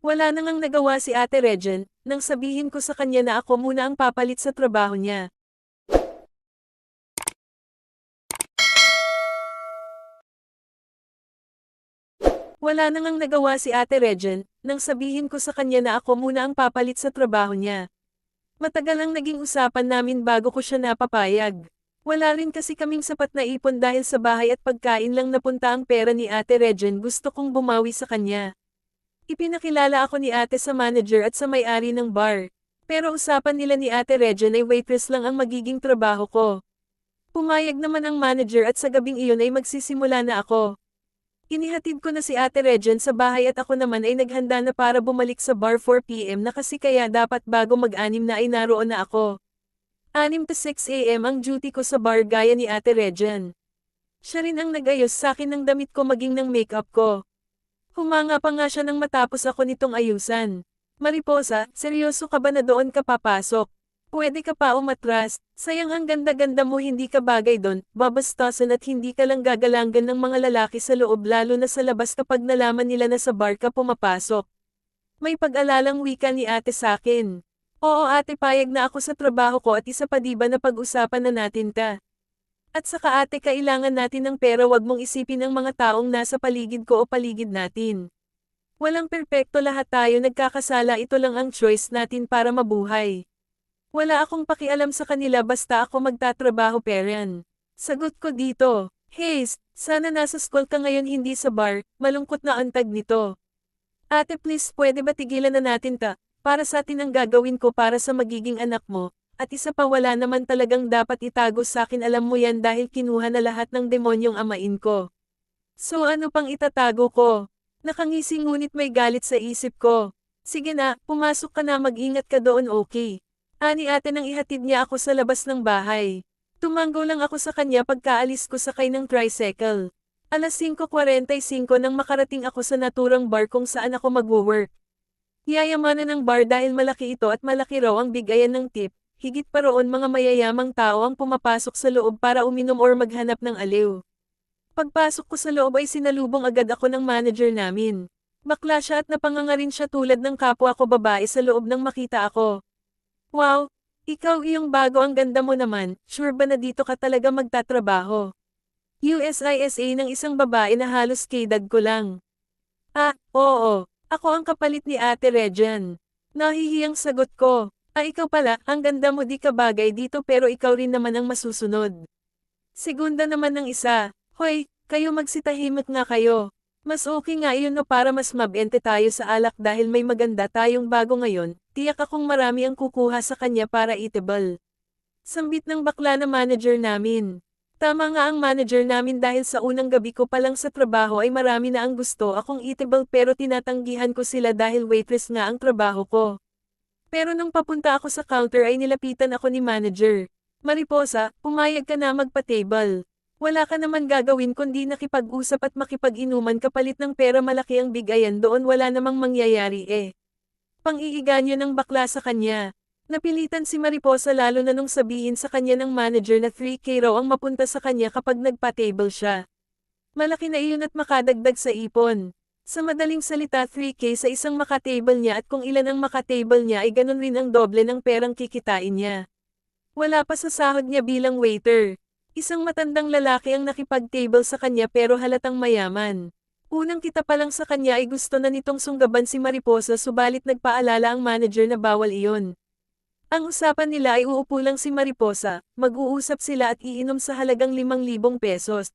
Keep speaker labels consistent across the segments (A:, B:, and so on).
A: Wala na ngang nagawa si Ate Regine, nang sabihin ko sa kanya na ako muna ang papalit sa trabaho niya. Wala na ngang nagawa si Ate Regine, nang sabihin ko sa kanya na ako muna ang papalit sa trabaho niya. Matagal ang naging usapan namin bago ko siya napapayag. Wala rin kasi kaming sapat na ipon dahil sa bahay at pagkain lang napunta ang pera ni Ate Regine, gusto kong bumawi sa kanya. Ipinakilala ako ni ate sa manager at sa may-ari ng bar. Pero usapan nila ni Ate Regine ay waitress lang ang magiging trabaho ko. Pumayag naman ang manager at sa gabing iyon ay magsisimula na ako. Inihatid ko na si Ate Regine sa bahay at ako naman ay naghanda na para bumalik sa bar 4 PM na kasi kaya dapat bago mag-anim na ay naroon na ako. 6 to 6 AM ang duty ko sa bar gaya ni Ate Regine. Siya rin ang nag-ayos sa akin ng damit ko maging ng makeup ko. Humanga pa nga siya nang matapos ako nitong ayusan. Mariposa, seryoso ka ba na doon ka papasok? Pwede ka pa umatras, sayang ang ganda-ganda mo, hindi ka bagay doon, babastasan at hindi ka lang gagalangan ng mga lalaki sa loob lalo na sa labas kapag nalaman nila na sa bar ka pumapasok. May pag-alalang wika ni ate sa akin. Oo ate, payag na ako sa trabaho ko at isa pa diba na pag-usapan na natin ta. At saka ate, kailangan natin ng pera, wag mong isipin ang mga taong nasa paligid ko o paligid natin. Walang perpekto, lahat tayo nagkakasala, ito lang ang choice natin para mabuhay. Wala akong pakialam sa kanila basta ako magtatrabaho peren. Sagot ko dito. Haze, sana nasa school ka ngayon hindi sa bar, malungkot na antag nito. Ate please, pwede ba tigilan na natin ta, para sa atin ang gagawin ko para sa magiging anak mo. At isa pa, wala naman talagang dapat itago sa akin, alam mo yan dahil kinuha na lahat ng demonyong amain ko. So ano pang itatago ko? Nakangisi ngunit may galit sa isip ko. Sige na, pumasok ka na, mag-ingat ka doon, okay? Ani ate nang ihatid niya ako sa labas ng bahay. Tumanggo lang ako sa kanya pagkaalis ko sakay ng tricycle. Alas 5:45 nang makarating ako sa naturang bar kung saan ako magwo-work. Yayamanan ng bar dahil malaki ito at malaki raw ang bigayan ng tip. Higit pa roon, mga mayayamang tao ang pumapasok sa loob para uminom or maghanap ng aliw. Pagpasok ko sa loob ay sinalubong agad ako ng manager namin. Bakla siya at napanganga rin siya tulad ng kapwa ko babae sa loob nang makita ako. Wow! Ikaw, iyong bago, ang ganda mo naman, sure ba na dito ka talaga magtatrabaho? USISA ng isang babae na halos kaedad ko lang. Ah, oo, ako ang kapalit ni Ate Regine. Nahihiyang sagot ko. Ikaw pala, ang ganda mo, di ka bagay dito pero ikaw rin naman ang masusunod. Segunda naman ng isa, hoy, kayo magsitahimik nga kayo. Mas okay nga iyon no, para mas mabente tayo sa alak dahil may maganda tayong bago ngayon, tiyak akong marami ang kukuha sa kanya para eatable. Sambit ng bakla na manager namin. Tama nga ang manager namin dahil sa unang gabi ko pa lang sa trabaho ay marami na ang gusto akong eatable pero tinatanggihan ko sila dahil waitress nga ang trabaho ko. Pero nung papunta ako sa counter ay nilapitan ako ni manager. Mariposa, pumayag ka na magpa-table. Wala ka naman gagawin kundi nakipag-usap at makipag-inuman kapalit ng pera, malaki ang bigayan doon, wala namang mangyayari eh. Pang-iiganyo ng bakla sa kanya. Napilitan si Mariposa lalo na nung sabihin sa kanya ng manager na 3K raw ang mapunta sa kanya kapag nagpa-table siya. Malaki na iyon at makadagdag sa ipon. Sa madaling salita, 3K sa isang makatable niya at kung ilan ang makatable niya ay ganun rin ang doble ng perang kikitain niya. Wala pa sa sahod niya bilang waiter. Isang matandang lalaki ang nakipag-table sa kanya pero halatang mayaman. Unang kita pa lang sa kanya ay gusto na nitong sunggaban si Mariposa, subalit nagpaalala ang manager na bawal iyon. Ang usapan nila ay uupo lang si Mariposa, mag-uusap sila at iinom sa halagang 5,000 pesos.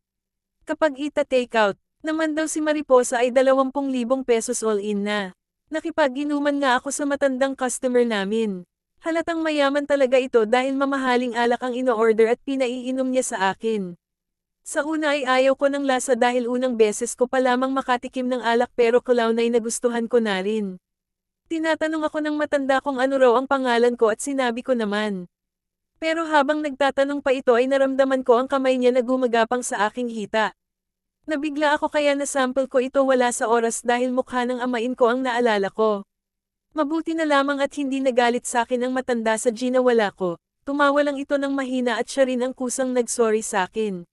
A: Kapag ita-takeout naman daw si Mariposa ay 20,000 pesos all-in na. Nakipag-inuman nga ako sa matandang customer namin. Halatang mayaman talaga ito dahil mamahaling alak ang ino-order at pinaiinom niya sa akin. Sa una ay ayaw ko ng lasa dahil unang beses ko pa lamang makatikim ng alak pero kulaw na ay nagustuhan ko na rin. Tinatanong ako ng matanda kung ano raw ang pangalan ko at sinabi ko naman. Pero habang nagtatanong pa ito ay naramdaman ko ang kamay niya na gumagapang sa aking hita. Nabigla ako kaya nasample ko ito, wala sa oras dahil mukha ng amain ko ang naalala ko. Mabuti na lamang at hindi nagalit sa akin ang matanda sa ginawala ko. Tumawa lang ito ng mahina at siya rin ang kusang nag-sorry sa akin.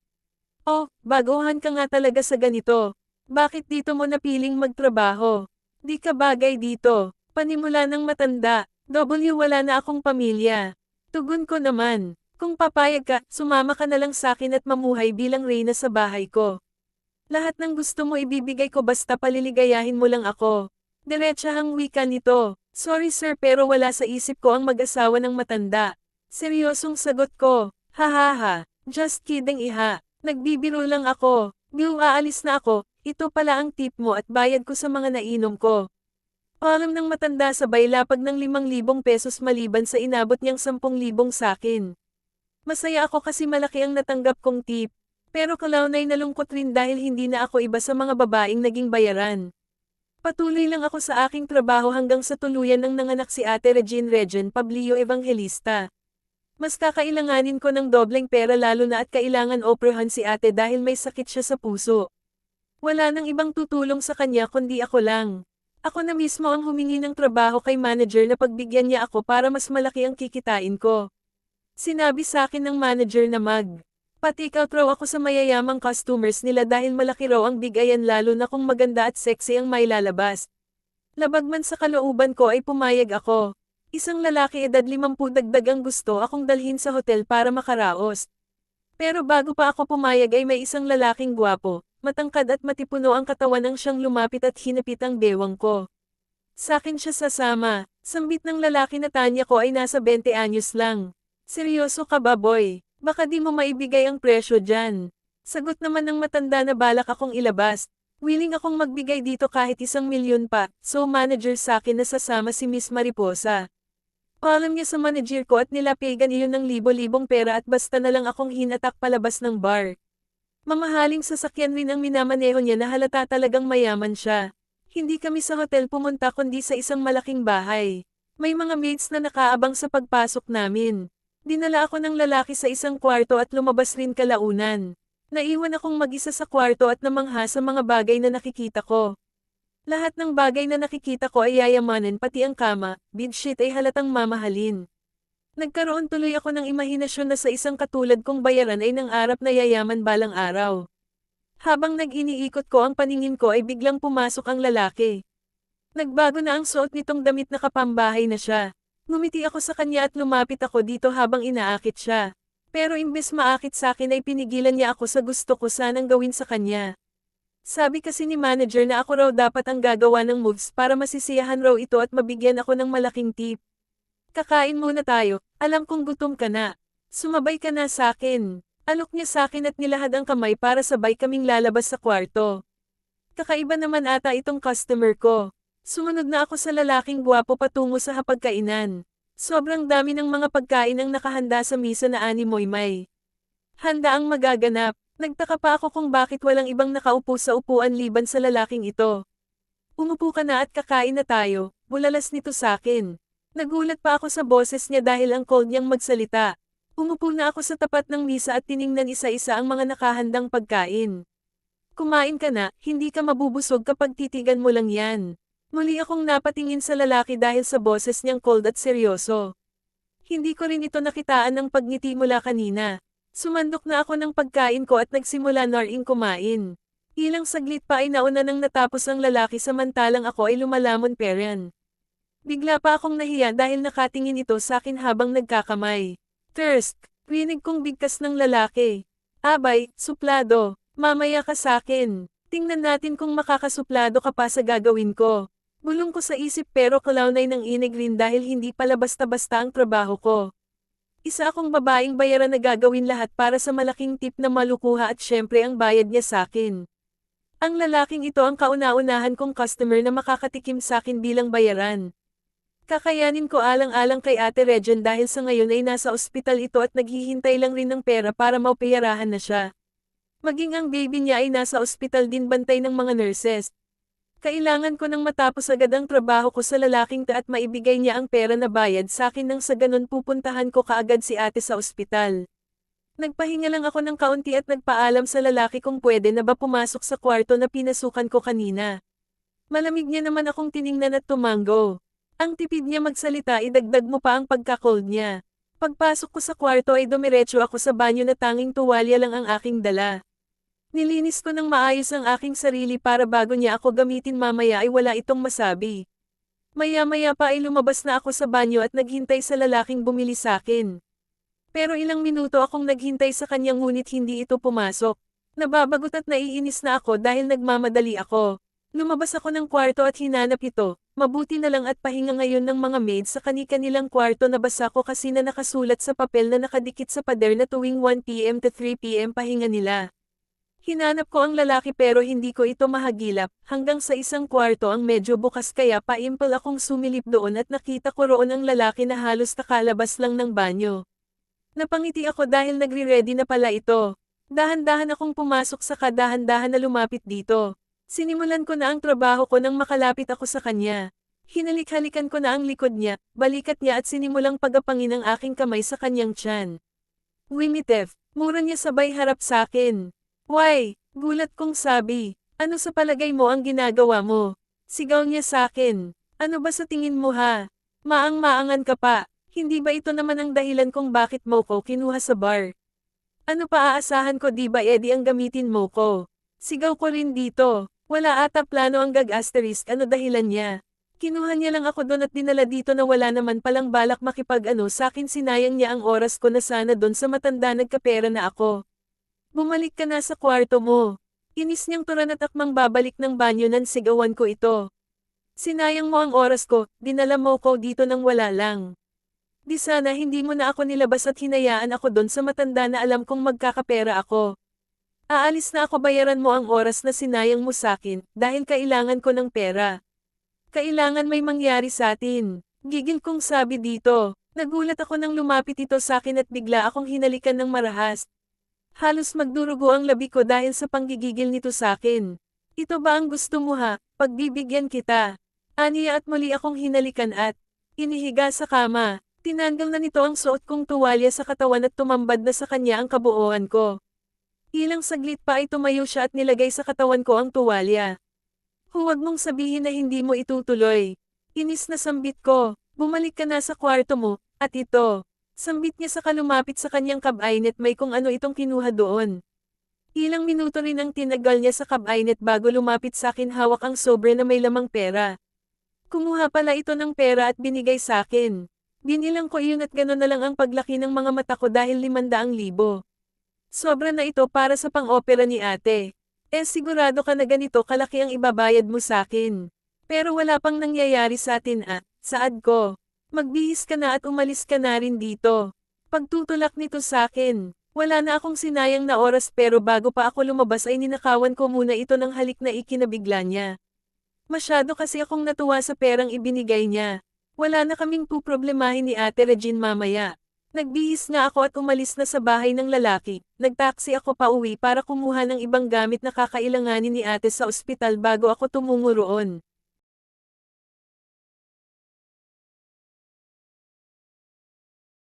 A: Oh, baguhan ka nga talaga sa ganito. Bakit dito mo napiling magtrabaho? Di ka bagay dito. Panimula ng matanda. Wala na akong pamilya. Tugon ko naman. Kung papayag ka, sumama ka na lang sa akin at mamuhay bilang reyna sa bahay ko. Lahat ng gusto mo ibibigay ko basta paliligayahin mo lang ako. Diretsahang wika nito. Sorry sir pero wala sa isip ko ang mag-asawa ng matanda. Seryosong sagot ko. Hahaha. Just kidding iha. Nagbibiro lang ako. Biu aalis na ako. Ito pala ang tip mo at bayad ko sa mga nainom ko. Alam ng matanda sabay lapag ng 5,000 pesos maliban sa inabot niyang 10,000 sa akin. Masaya ako kasi malaki ang natanggap kong tip. Pero kalaunay nalungkot rin dahil hindi na ako iba sa mga babaeng naging bayaran. Patuloy lang ako sa aking trabaho hanggang sa tuluyan ng nanganak si Ate Regine Pablio Evangelista. Mas kakailanganin ko ng dobleng pera lalo na at kailangan operahan si ate dahil may sakit siya sa puso. Wala nang ibang tutulong sa kanya kundi ako lang. Ako na mismo ang humingi ng trabaho kay manager na pagbigyan niya ako para mas malaki ang kikitain ko. Sinabi sa akin ng manager na pati out raw ako sa mayayamang customers nila dahil malaki raw ang bigayan lalo na kung maganda at sexy ang may lalabas. Labag man sa kalooban ko ay pumayag ako. Isang lalaki edad 50 dagdag ang gusto akong dalhin sa hotel para makaraos. Pero bago pa ako pumayag ay may isang lalaking gwapo, matangkad at matipuno ang katawan ang siyang lumapit at hinapit ang bewang ko. Sa akin siya sasama. Sambit ng lalaki na tanya ko ay nasa 20 anyos lang. Seryoso ka ba boy? Baka di mo maibigay ang presyo dyan. Sagot naman ng matanda na balak akong ilabas. Willing akong magbigay dito kahit 1,000,000 pa, so manager sa akin na sasama si Miss Mariposa. Alam niya sa manager ko at nilapigan iyon ng libo-libong pera at basta na lang akong hinatak palabas ng bar. Mamahaling sasakyan rin ang minamaneho niya na halata talagang mayaman siya. Hindi kami sa hotel pumunta kundi sa isang malaking bahay. May mga maids na nakaabang sa pagpasok namin. Dinala ako ng lalaki sa isang kwarto at lumabas rin kalaunan. Naiwan akong mag-isa sa kwarto at namangha sa mga bagay na nakikita ko. Lahat ng bagay na nakikita ko ay yayamanin pati ang kama, bedsheet ay halatang mamahalin. Nagkaroon tuloy ako ng imahinasyon na sa isang katulad kong bayaran ay nangarap na yayaman balang araw. Habang nag-iniikot ko ang paningin ko ay biglang pumasok ang lalaki. Nagbago na ang suot nitong damit na kapambahay na siya. Ngumiti ako sa kanya at lumapit ako dito habang inaakit siya. Pero imbes maakit sa akin ay pinigilan niya ako sa gusto ko sanang gawin sa kanya. Sabi kasi ni manager na ako raw dapat ang gagawa ng moves para masisiyahan raw ito at mabigyan ako ng malaking tip. Kakain muna tayo, alam kong gutom ka na. Sumabay ka na sa akin. Alok niya sa akin at nilahad ang kamay para sabay kaming lalabas sa kwarto. Kakaiba naman ata itong customer ko. Sumunod na ako sa lalaking gwapo patungo sa hapagkainan. Sobrang dami ng mga pagkain ang nakahanda sa misa na ani moymay. Handa ang magaganap. Nagtaka pa ako kung bakit walang ibang nakaupo sa upuan liban sa lalaking ito. Umupo ka na at kakain na tayo, bulalas nito sa akin. Nagulat pa ako sa boses niya dahil ang cold niyang magsalita. Umupo na ako sa tapat ng misa at tiningnan isa-isa ang mga nakahandang pagkain. Kumain ka na, hindi ka mabubusog kapag titigan mo lang yan. Muli akong napatingin sa lalaki dahil sa boses niyang cold at seryoso. Hindi ko rin ito nakitaan ng pagngiti mula kanina. Sumandok na ako ng pagkain ko at nagsimula na ring kumain. Ilang saglit pa ay nauna nang natapos ang lalaki samantalang ako ay lumalamon peran. Bigla pa akong nahiya dahil nakatingin ito sa akin habang nagkakamay. Thirst, rinig kong bigkas ng lalaki. Abay, suplado, mamaya ka sa akin. Tingnan natin kung makakasuplado ka pa sa gagawin ko. Bulong ko sa isip pero kalaunay ng inig rin dahil hindi pala basta-basta ang trabaho ko. Isa akong babaeng bayaran na gagawin lahat para sa malaking tip na malukuha at syempre ang bayad niya sa akin. Ang lalaking ito ang kauna-unahan kong customer na makakatikim sa akin bilang bayaran. Kakayanin ko alang-alang kay Ate Regine dahil sa ngayon ay nasa ospital ito at naghihintay lang rin ng pera para maoperahan na siya. Maging ang baby niya ay nasa ospital din bantay ng mga nurses. Kailangan ko nang matapos agad ang trabaho ko sa lalaking ta at maibigay niya ang pera na bayad sa akin nang sa ganun pupuntahan ko kaagad si ate sa ospital. Nagpahinga lang ako ng kaunti at nagpaalam sa lalaki kung pwede na ba pumasok sa kwarto na pinasukan ko kanina. Malamig niya naman akong tiningnan at tumango. Ang tipid niya magsalita idagdag mo pa ang pagka-cold niya. Pagpasok ko sa kwarto ay dumiretso ako sa banyo na tanging tuwalya lang ang aking dala. Nilinis ko ng maayos ang aking sarili para bago niya ako gamitin mamaya ay wala itong masabi. Maya-maya pa ay lumabas na ako sa banyo at naghintay sa lalaking bumili sa akin. Pero ilang minuto akong naghintay sa kanya ngunit hindi ito pumasok. Nababagot at naiinis na ako dahil nagmamadali ako. Lumabas ako ng kwarto at hinanap ito. Mabuti na lang at pahinga ngayon ng mga maids sa kani-kanilang kwarto. Nabasa ko kasi na nakasulat sa papel na nakadikit sa pader na tuwing 1 PM to 3 PM pahinga nila. Hinanap ko ang lalaki pero hindi ko ito mahagilap, hanggang sa isang kwarto ang medyo bukas kaya paimpal akong sumilip doon at nakita ko roon ang lalaki na halos nakalabas lang ng banyo. Napangiti ako dahil nagre-ready na pala ito. Dahan-dahan akong pumasok sa kadahan-dahan na lumapit dito. Sinimulan ko na ang trabaho ko nang makalapit ako sa kanya. Hinalik-halikan ko na ang likod niya, balikat niya at sinimulang pagapangin ang aking kamay sa kanyang tiyan. Wimitef, mura niya sabay harap sa akin. Why? Gulat kong sabi. Ano sa palagay mo ang ginagawa mo? Sigaw niya sa akin. Ano ba sa tingin mo ha? Maang-maangan ka pa. Hindi ba ito naman ang dahilan kung bakit mo ko kinuha sa bar? Ano pa aasahan ko di ba edi ang gamitin mo ko? Sigaw ko rin dito. Wala ata plano ang gag-asterisk ano dahilan niya. Kinuha niya lang ako doon at dinala dito na wala naman palang balak makipag-ano sa akin sinayang niya ang oras ko na sana doon sa matanda nagkapera na ako. Bumalik ka na sa kwarto mo. Inis niyang turan at akmang babalik ng banyo nang sigawan ko ito. Sinayang mo ang oras ko, dinala mo ko dito nang wala lang. Di sana hindi mo na ako nilabas at hinayaan ako doon sa matanda na alam kong magkakapera ako. Aalis na ako bayaran mo ang oras na sinayang mo sakin, dahil kailangan ko ng pera. Kailangan may mangyari sa atin. Gigil kong sabi dito. Nagulat ako nang lumapit ito sa akin at bigla akong hinalikan ng marahas. Halos magdurugo ang labi ko dahil sa panggigigil nito sa akin. Ito ba ang gusto mo ha? Pagbibigyan kita. Aniya at muli akong hinalikan at inihiga sa kama. Tinanggal na nito ang suot kong tuwalya sa katawan at tumambad na sa kanya ang kabuuan ko. Ilang saglit pa ay tumayo siya at nilagay sa katawan ko ang tuwalya. Huwag mong sabihin na hindi mo itutuloy. Inis na sambit ko. Bumalik ka na sa kwarto mo, at ito. Sambit niya sa kalumapit sa kanyang cabinet may kung ano itong kinuha doon. Ilang minuto rin ang tinagal niya sa cabinet bago lumapit sa akin hawak ang sobre na may lamang pera. Kumuha pala ito ng pera at binigay sa akin. Binilang ko iyon at gano'n na lang ang paglaki ng mga mata ko dahil 500,000. Sobra na ito para sa pang-opera ni ate. Sigurado ka na ganito kalaki ang ibabayad mo sa akin. Pero wala pang nangyayari sa atin saad ko. Magbihis ka na at umalis ka na rin dito. Pagtutulak nito sa akin. Wala na akong sinayang na oras pero bago pa ako lumabas ay ninakawan ko muna ito ng halik na ikinabigla niya. Masyado kasi akong natuwa sa perang ibinigay niya. Wala na kaming puproblemahin ni Ate Regine mamaya. Nagbihis nga ako at umalis na sa bahay ng lalaki. Nagtaksi ako pa uwi para kumuha ng ibang gamit na kakailanganin ni ate sa ospital bago ako tumungo roon.